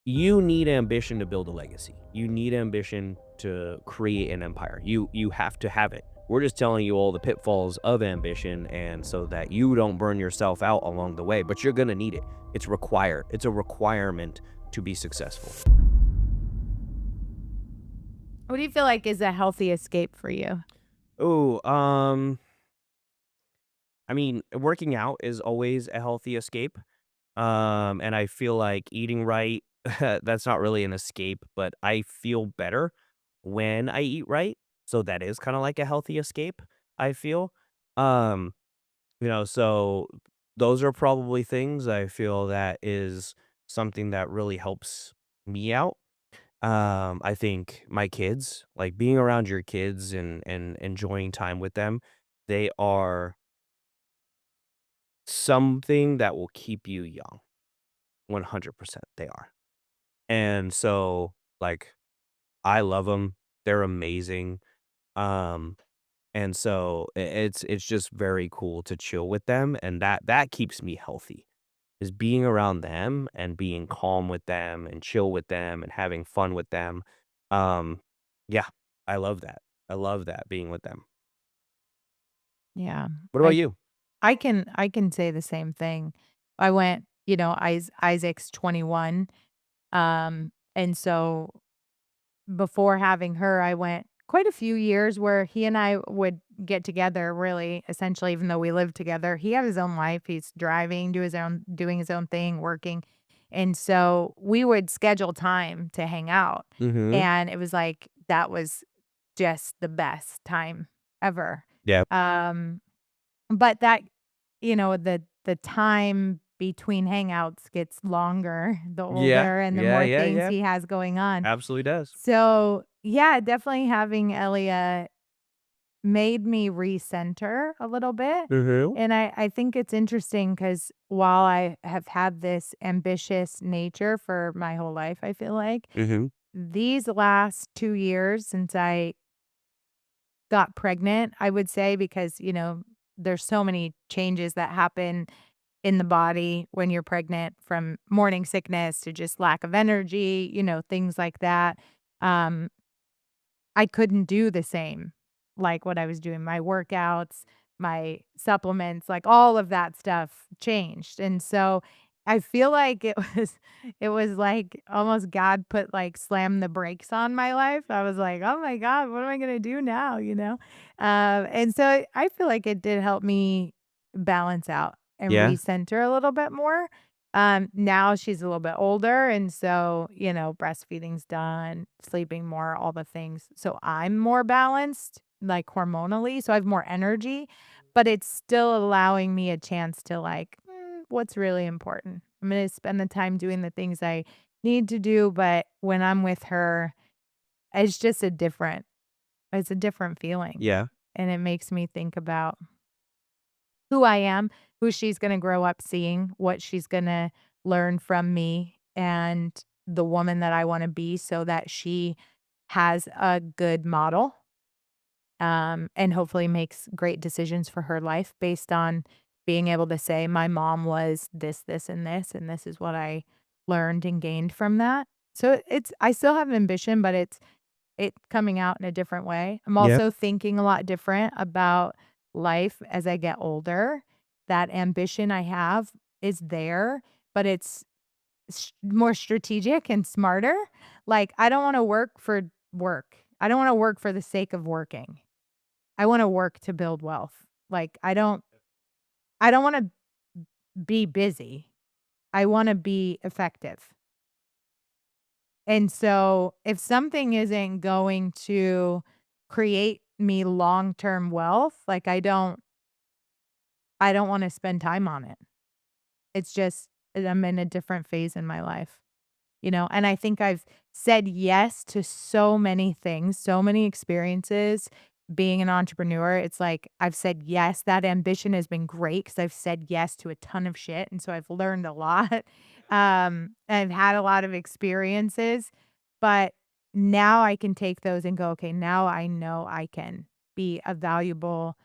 You need ambition to build a legacy. You need ambition to create an empire. You have to have it. We're just telling you all the pitfalls of ambition and so that you don't burn yourself out along the way, but you're going to need it. It's required. It's a requirement to be successful. What do you feel like is a healthy escape for you? Oh, I mean, working out is always a healthy escape. And I feel like eating right, that's not really an escape, but I feel better when I eat right. So that is kind of like a healthy escape, I feel. Um, so those are probably things I feel that is something that really helps me out. I think my kids, like being around your kids and enjoying time with them, they are something that will keep you young. 100% they are. And so, like, I love them. 'Em, they're amazing, um, and so it's just very cool to chill with them, and that keeps me healthy, is being around them and being calm with them and chill with them and having fun with them. Um, yeah, I love that. I love that, being with them. Yeah. What about you? I can say the same thing. I went, Isaac's 21, and so before having her, I went quite a few years where he and I would get together really, essentially, even though we lived together. He had his own life. He's driving, doing his own thing, working. And so we would schedule time to hang out. Mhm. And it was like that was just the best time ever. Yeah. Um, but that the time between hangouts gets longer the Yeah. older and the Yeah, more yeah, things yeah. he has going on. Absolutely does. So, yeah, definitely having Elia made me recenter a little bit, Mhm. and I think it's interesting because while I have had this ambitious nature for my whole life, I feel like, Mhm. these last 2 years since I got pregnant, I would say, because, there's so many changes that happen in the body when you're pregnant, from morning sickness to just lack of energy, things like that. Um, I couldn't do the same, like what I was doing. My workouts, my supplements, like all of that stuff changed. And so I feel like it was it was like almost God put like slam the brakes on my life. I was like, "Oh my God, what am I gonna do now?" And so I feel like it did help me balance out and Yeah. recenter a little bit more. Now she's a little bit older, and so, breastfeeding's done, sleeping more, all the things. So I'm more balanced, like, hormonally, so I have more energy, but it's still allowing me a chance to, like, what's really important? I'm gonna spend the time doing the things I need to do, but when I'm with her, it's just it's a different feeling, Yeah. and it makes me think about who I am, who she's gonna grow up seeing, what she's gonna learn from me, and the woman that I wanna be so that she has a good model, and hopefully makes great decisions for her life based on being able to say, "My mom was and this is what I learned and gained from that." So it's I still have ambition, but it's coming out in a different way. I'm Yeah. also thinking a lot different about life as I get older. That ambition I have is there, but it's more strategic and smarter. Like, I don't wanna work for work. I don't wanna work for the sake of working. I wanna work to build wealth. Like, I don't wanna be busy. I wanna be effective. And so, if something isn't going to create me long-term wealth, like, I don't wanna spend time on it. It's just I'm in a different phase in my life, and I think I've said yes to so many things, so many experiences being an entrepreneur. It's like I've said yes. That ambition has been great because 'cause I've said yes to a ton of shit, and so I've learned a lot. I've had a lot of experiences, but now I can take those and go, "Okay, now I know I can be a valuable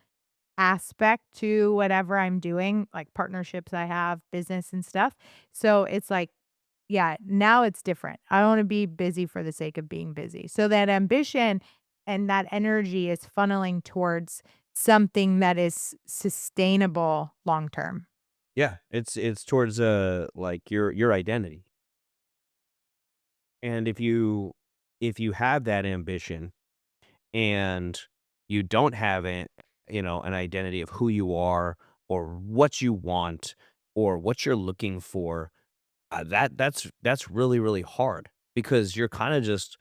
aspect to whatever I'm doing," like partnerships I have, business and stuff. So it's like Yeah, now it's different. I don't wanna be busy for the sake of being busy. So that ambition and that energy is funneling towards something that is sustainable long term. Yeah, it's towards, like, your identity, and if you have that ambition and you don't have an identity of who you are or what you want or what you're looking for, that's really, really hard because you're kinda just,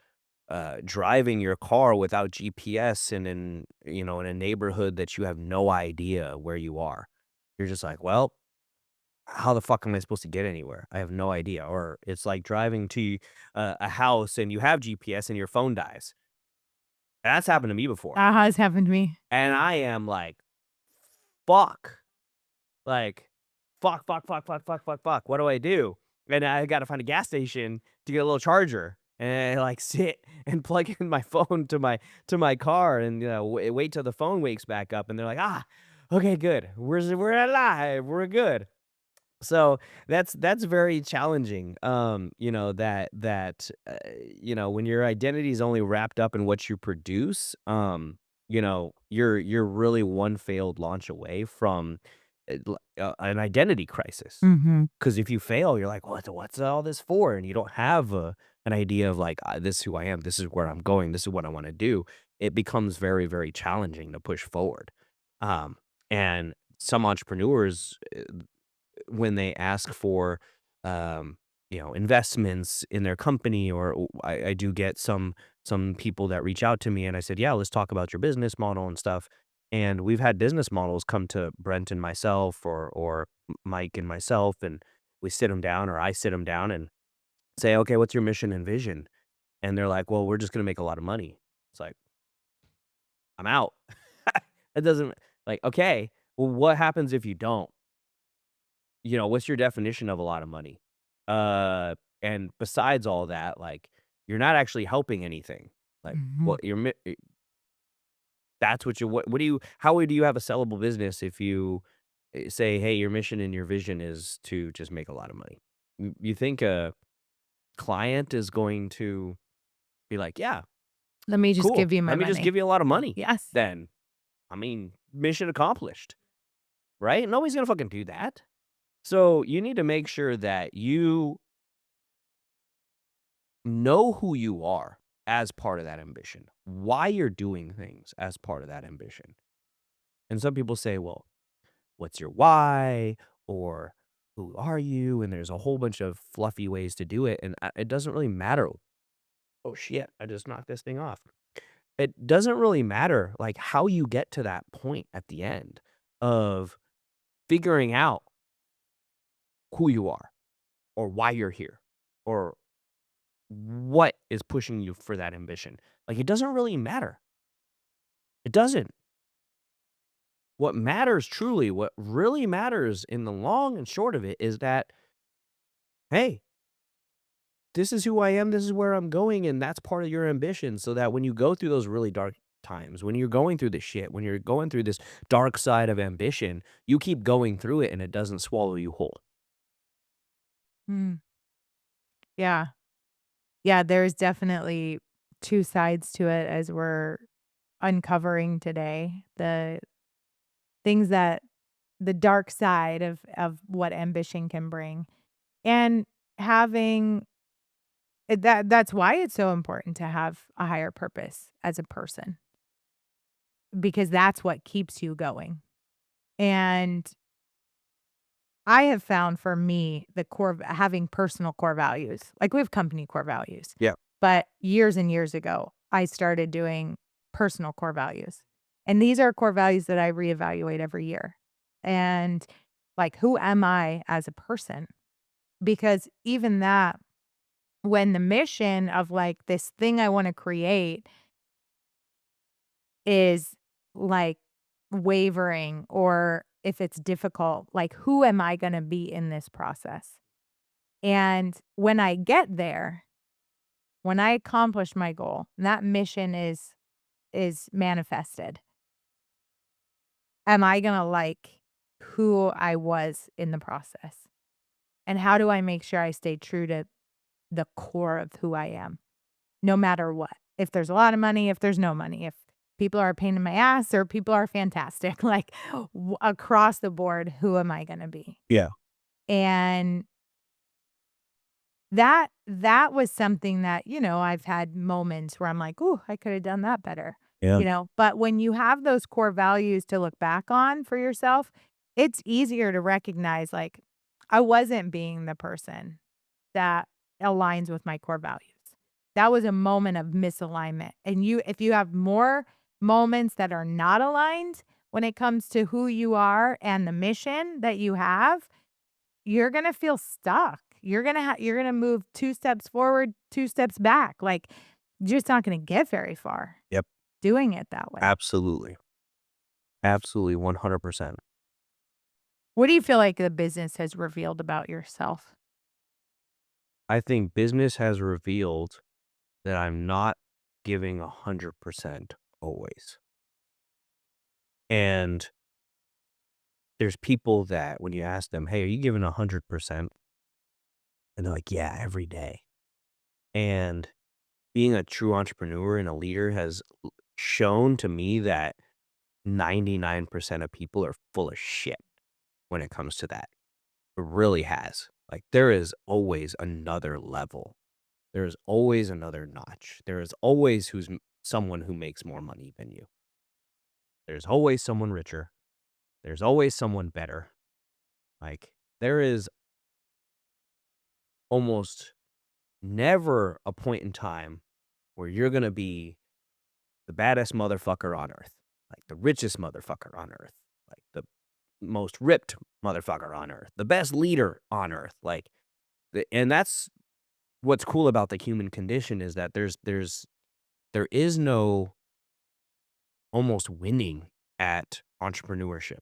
driving your car without GPS and in a neighborhood that you have no idea where you are. You're just like, "Well, how the fuck am I supposed to get anywhere? I have no idea." Or it's like driving to, a house and you have GPS and your phone dies. That's happened to me before, That has happened to me. and I am like, "Fuck." Like, "Fuck, fuck, fuck, fuck, fuck, fuck, fuck. What do I do?" And I gotta find a gas station to get a little charger and, like, sit and plug in my phone to my car and, wait till the phone wakes back up, and they're like, "Ah, okay, good. We're alive. We're good." So that's very challenging. When your identity is only wrapped up in what you produce, you're really one failed launch away from an identity crisis. Mhm. Because if you fail, you're like, what's all this for? And you don't have an idea of like, this is who I am. This is where I'm going. This is what I want to do. It becomes very, very challenging to push forward. And some entrepreneurs, when they ask for, investments in their company, or I do get some people that reach out to me, and I said, "Yeah, let's talk about your business model and stuff." And we've had business models come to Brent and myself, or Mike and myself, and we sit them down, or I sit them down and say, "Okay, what's your mission and vision?" And they're like, "Well, we're just gonna make a lot of money." It's like, I'm out. It doesn't like, okay, well, what happens if you don't? What's your definition of a lot of money? And besides all that, like, you're not actually helping anything. Like, Mhm. what you're mi that's what do you how would you have a sellable business if you, say, "Hey, your mission and your vision is to just make a lot of money." You think a client is going to be like, "Yeah, Let me just cool. give you my Let me just money. give you a lot of money Yes. then." I mean, mission accomplished, right? Nobody's gonna fucking do that. So, you need to make sure that you know who you are as part of that ambition, why you're doing things as part of that ambition. And some people say, well, what's your why? Or who are you? And there's a whole bunch of fluffy ways to do it. And it doesn't really matter. Oh, shit. I just knocked this thing off. It doesn't really matter like how you get to that point at the end of figuring out who you are or why you're here or what is pushing you for that ambition. Like, it doesn't really matter. It doesn't. What matters truly, what really matters in the long and short of it is that, hey, this is who I am, this is where I'm going, and that's part of your ambition. So that when you go through those really dark times, when you're going through the shit, when you're going through this dark side of ambition, you keep going through it and it doesn't swallow you whole. Mm. Yeah. Yeah, there's definitely 2 sides to it as we're uncovering today. Things that the dark side of what ambition can bring. And having that's why it's so important to have a higher purpose as a person, because that's what keeps you going. And I have found for me the having personal core values. Like we have company core values. Yeah. But years and years ago, I started doing personal core values. And these are core values that I reevaluate every year. And like, who am I as a person? Because even that, when the mission of like this thing I want to create is like wavering, or if it's difficult, like, who am I going to be in this process? And when I get there, when I accomplish my goal, and that mission is manifested, am I gonna like who I was in the process? And how do I make sure I stay true to the core of who I am, no matter what. If there's a lot of money, if there's no money, if people are a pain in my ass or people are fantastic, like across the board, who am I going to be? Yeah. And that was something that, I've had moments where I'm like, "Ooh, I could have done that better." Yeah. But when you have those core values to look back on for yourself, it's easier to recognize like I wasn't being the person that aligns with my core values. That was a moment of misalignment. And if you have more moments that are not aligned when it comes to who you are and the mission that you have, you're gonna feel stuck. You're gonna move 2 steps forward, 2 steps back. Like, you're just not gonna get very far Yep. doing it that way. Absolutely. Absolutely. 100%. What do you feel like the business has revealed about yourself? I think business has revealed that I'm not giving 100% always. And there's people that when you ask them, "Hey, are you giving 100%?" And they're like, "Yeah, every day." And being a true entrepreneur and a leader has shown to me that 99% of people are full of shit when it comes to that. It really has. Like, there is always another level. There's always another notch. There is always someone who makes more money than you. There's always someone richer. There's always someone better. Like, there is almost never a point in time where you're gonna be the baddest motherfucker on earth, like the richest motherfucker on earth, like the most ripped motherfucker on earth, the best leader on earth. Like, and that's what's cool about the human condition is that there is no almost winning at entrepreneurship.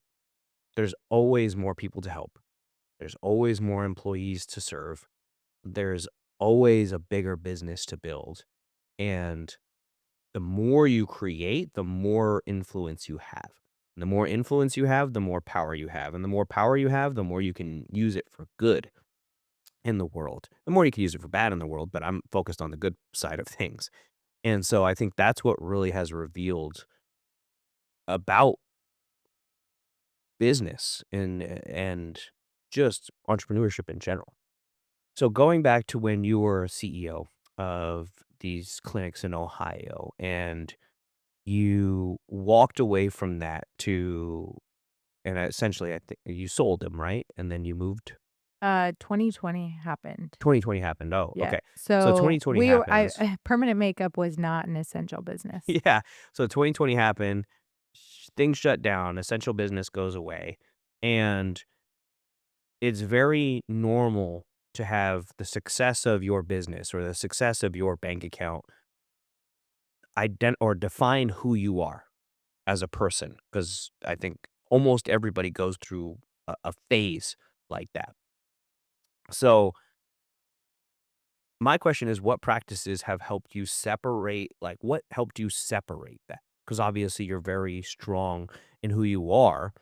There's always more people to help. There's always more employees to serve. There's always a bigger business to build. And the more you create, the more influence you have. And the more influence you have, the more power you have. And the more power you have, the more you can use it for good in the world. The more you can use it for bad in the world, but I'm focused on the good side of things. And so I think that's what really has revealed about business and just entrepreneurship in general. So going back to when you were a CEO of these clinics in Ohio and you walked away from that to and essentially I think you sold them, right? And then you moved 2020 happened. 2020 happened. Oh, Yeah. okay. So So 2020 happens. permanent makeup was not an essential business. Yeah. So 2020 happened. Things shut down, essential business goes away. And it's very normal to have the success of your business or the success of your bank account or define who you are as a person, because I think almost everybody goes through a phase like that. So my question is, what practices have helped you separate? Like, what helped you separate that? Because obviously you're very strong in who you are.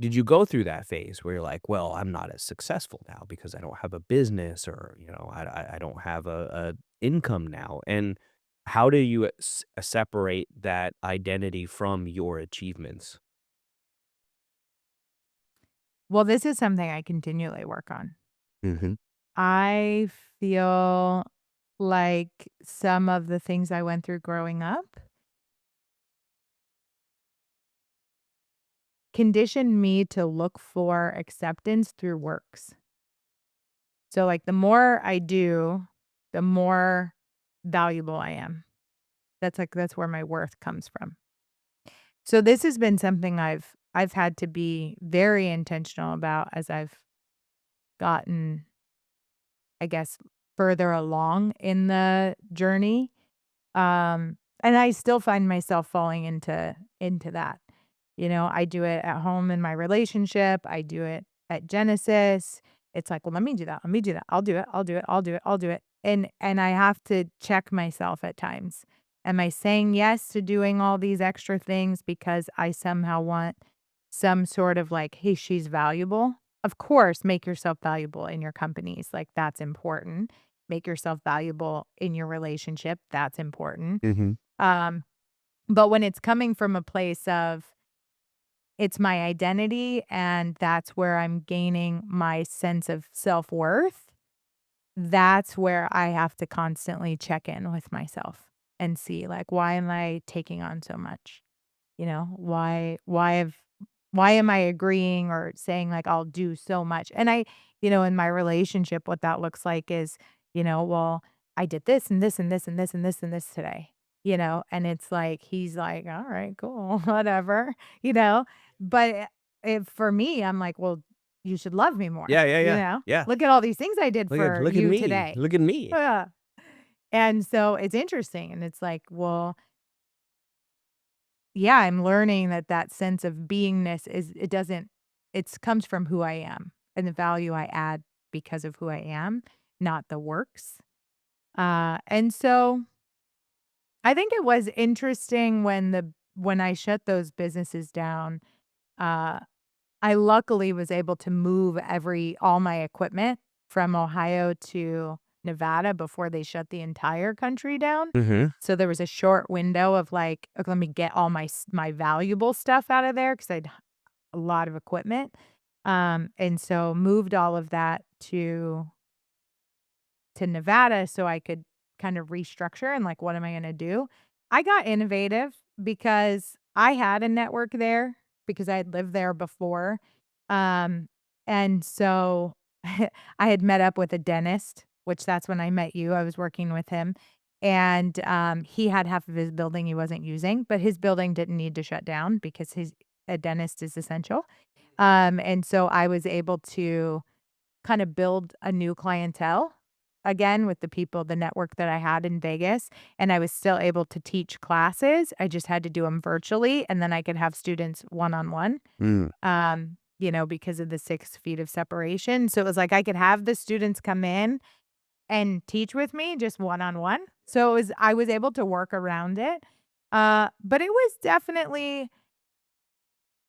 Did you go through that phase where you're like, well, I'm not as successful now because I don't have a business or, I don't have a income now. And how do you separate that identity from your achievements? Well, this is something I continually work on. Hmm. I feel like some of the things I went through growing up conditioned me to look for acceptance through works. So, like, the more I do, the more valuable I am. That's where my worth comes from. So this has been something I've had to be very intentional about as I've gotten, I guess, further along in the journey. And I still find myself falling into that. I do it at home in my relationship. I do it at Genesis. It's like, well, let me do that. Let me do that. I'll do it. I'll do it. I'll do it. I'll do it. And I have to check myself at times. Am I saying yes to doing all these extra things because I somehow want some sort of like, hey, she's valuable? Of course, make yourself valuable in your companies. Like, that's important. make yourself valuable in your relationship, that's important. Mhm. Um, but when it's coming from a place of it's my identity and that's where I'm gaining my sense of self-worth, that's where I have to constantly check in with myself and see, like, why am I taking on so much? You know, why am I agreeing or saying, like, I'll do so much? And in my relationship, what that looks like is, well, I did this and this and this and this and this and this today, and it's like, he's like, all right, cool, whatever, you know, but if for me, I'm like, well, you should love me more, Yeah, yeah, yeah. Yeah. look at all these things I did Look at for look at you me. today. Look at me. Yeah. And so it's interesting. And it's like, well, yeah, I'm learning that that sense of beingness it comes from who I am and the value I add because of who I am, not the works. And so I think it was interesting when I shut those businesses down. Uh, I luckily was able to move all my equipment from Ohio to Nevada before they shut the entire country down. Mhm. So there was a short window of like, "Okay, let me get all my valuable stuff out of there because I 'cause I'd a lot of equipment. And so moved all of that to Nevada so I could kind of restructure and like, what am I gonna do? I got innovative because I had a network there because I had lived there before. Um, and so I had met up with a dentist, which that's when I met you. I was working with him. And he had half of his building he wasn't using, but his building didn't need to shut down because a dentist is essential. And so I was able to kind of build a new clientele again with the network that I had in Vegas, and I was still able to teach classes. I just had to do them virtually, and then I could have students one-on-one, Mm. because of the 6 feet of separation. So it was like I could have the students come in and teach with me just one-on-one. So I was able to work around it. But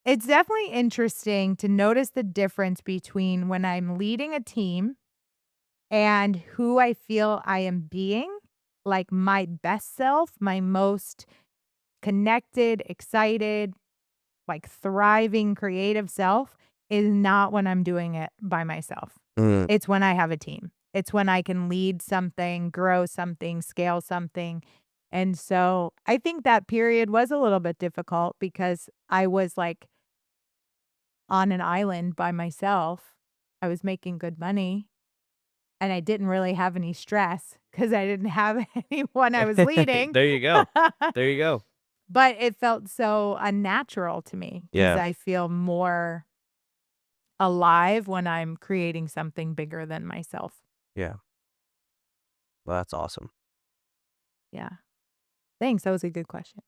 it's definitely interesting to notice the difference between when I'm leading a team and who I feel I am being, like my best self, my most connected, excited, like thriving, creative self is not when I'm doing it by myself. Mm. It's when I have a team. It's when I can lead something, grow something, scale something. And so I think that period was a little bit difficult because I was like on an island by myself. I was making good money and I didn't really have any stress because I didn't have anyone I was leading. There you go. There you go. But it felt so unnatural to me because Yeah. I feel more alive when I'm creating something bigger than myself. Yeah. Well, that's awesome. Yeah. Thanks, that was a good question.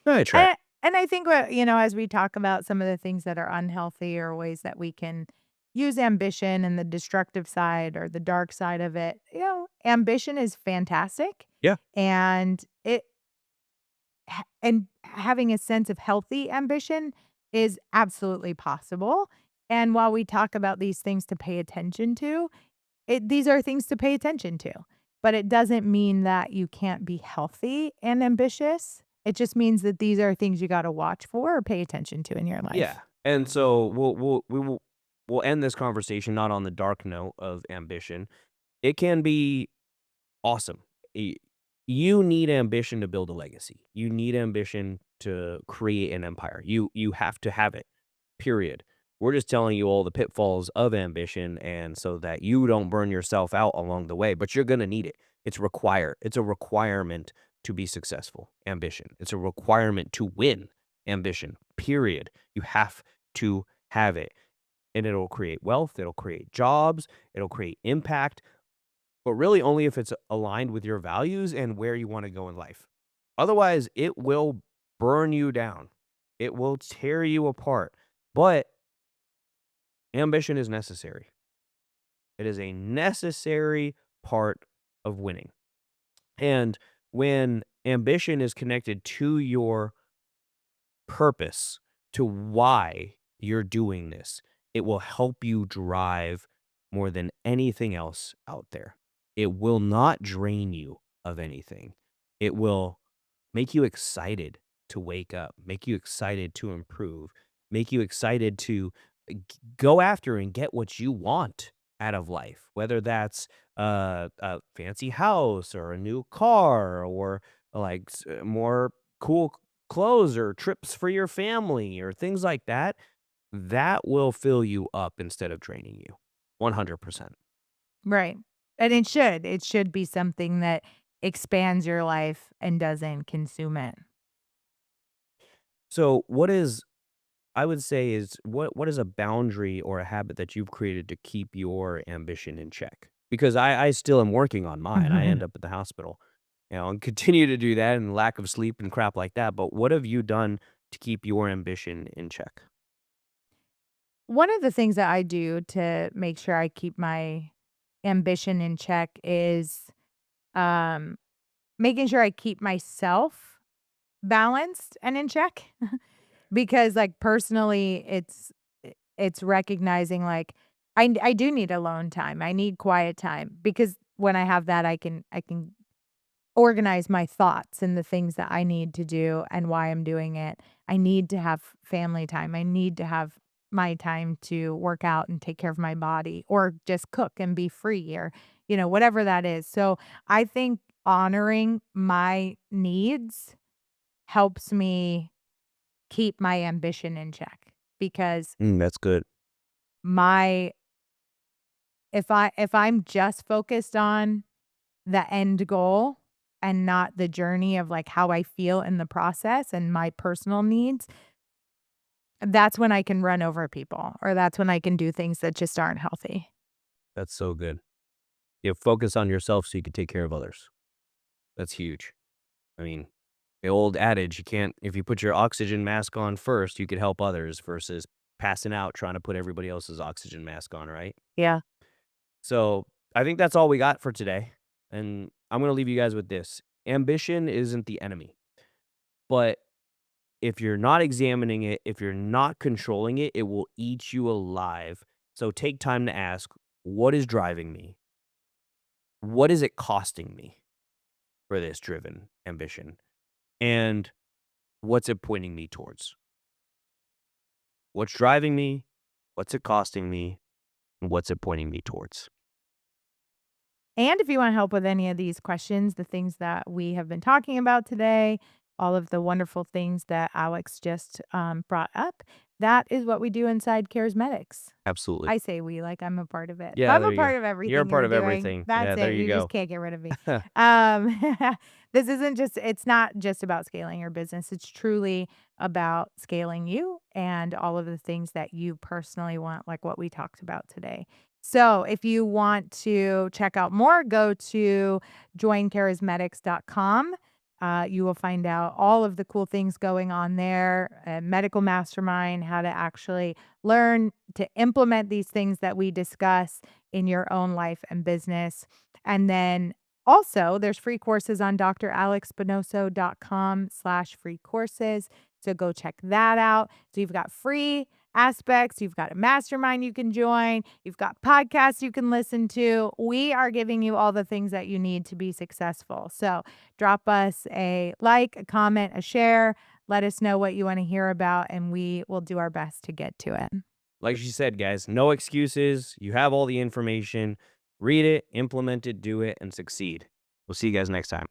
I try. And I think as we talk about some of the things that are unhealthy or ways that we can use ambition and the destructive side or the dark side of it, ambition is fantastic Yeah. and having a sense of healthy ambition is absolutely possible. And while we talk about these things to pay attention to, these are things to pay attention to, but it doesn't mean that you can't be healthy and ambitious. It just means that these are things you gotta watch for or pay attention to in your Yeah. life. And so we'll end this conversation not on the dark note of ambition. It can be awesome. Y You need ambition to build a legacy. You need ambition to create an empire. You have to have it, period. We're just telling you all the pitfalls of ambition and so that you don't burn yourself out along the way, but you're gonna need it. It's a requirement to be successful, ambition. It's a requirement to win, ambition, period. You have to have it, and it'll create wealth, it'll create jobs, it'll create impact, but really only if it's aligned with your values and where you wanna go in life. Otherwise, it will burn you down. It will tear you apart, but ambition is necessary. It is a necessary part of winning, and when ambition is connected to your purpose, to why you're doing this, it will help you drive more than anything else out there. it will not drain you of anything. It will make you excited to wake up, make you excited to improve, make you excited to go after and get what you want out of life, whether that's a fancy house or a new car or like more cool clothes or trips for your family or things like that. That will fill you up instead of draining you. 100%. Right. And it should be something that expands your life and doesn't consume it. So, I would say is what is a boundary or a habit that you've created to keep your ambition in check? Because I still am working on mine. I end up at the hospital, and continue to do that and lack of sleep and crap like that. But what have you done to keep your ambition in check? One of the things that I do to make sure I keep my ambition in check is, um, making sure I keep myself balanced and in check. Because, like, personally, it's recognizing, like, I do need alone time, I need quiet time, because when I have that, I can organize my thoughts and the things that I need to do and why I'm doing it. I need to have family time. I need to have my time to work out and take care of my body or just cook and be free or, whatever that is. So I think honoring my needs helps me keep my ambition in check because That's good. my if I'm just focused on the end goal and not the journey of, like, how I feel in the process and my personal needs, that's when I can run over people, or that's when I can do things that just aren't healthy. That's so good. You focus on yourself so you can take care of others. That's huge. I mean, the old adage, you can't if you put your oxygen mask on first, you could help others versus passing out trying to put everybody else's oxygen mask on, right? Yeah. So, I think that's all we got for today, and I'm gonna leave you guys with this. Ambition isn't the enemy, but if you're not examining it, if you're not controlling it, it will eat you alive. So take time to ask, what is driving me? What is it costing me for this driven ambition? And what's it pointing me towards? What's driving me? What's it costing me? And what's it pointing me towards? And if you want help with any of these questions, the things that we have been talking about today, all of the wonderful things that Alex just brought up, that is what we do inside Charismatics. Absolutely. I say we like I'm a part of it. Yeah, I'm there a you go. part of You're a everything part you're of doing. everything. That's Yeah, there it. you You just go. can't get rid of me. Um, it's not just about scaling your business. It's truly about scaling you and all of the things that you personally want, like what we talked about today. So if you want to check out more, go to joincharismatics.com. You will find out all of the cool things going on there, a medical mastermind, how to actually learn to implement these things that we discuss in your own life and business. And then also there's free courses on dralexspinoso.com/free courses. So go check that out. So you've got free aspects, you've got a mastermind you can join, you've got podcasts you can listen to. We are giving you all the things that you need to be successful. So drop us a like, a comment, a share. Let us know what you want to hear about, and we will do our best to get to it. Like she said, guys, no excuses. You have all the information. Read it, implement it, do it, and succeed. We'll see you guys next time.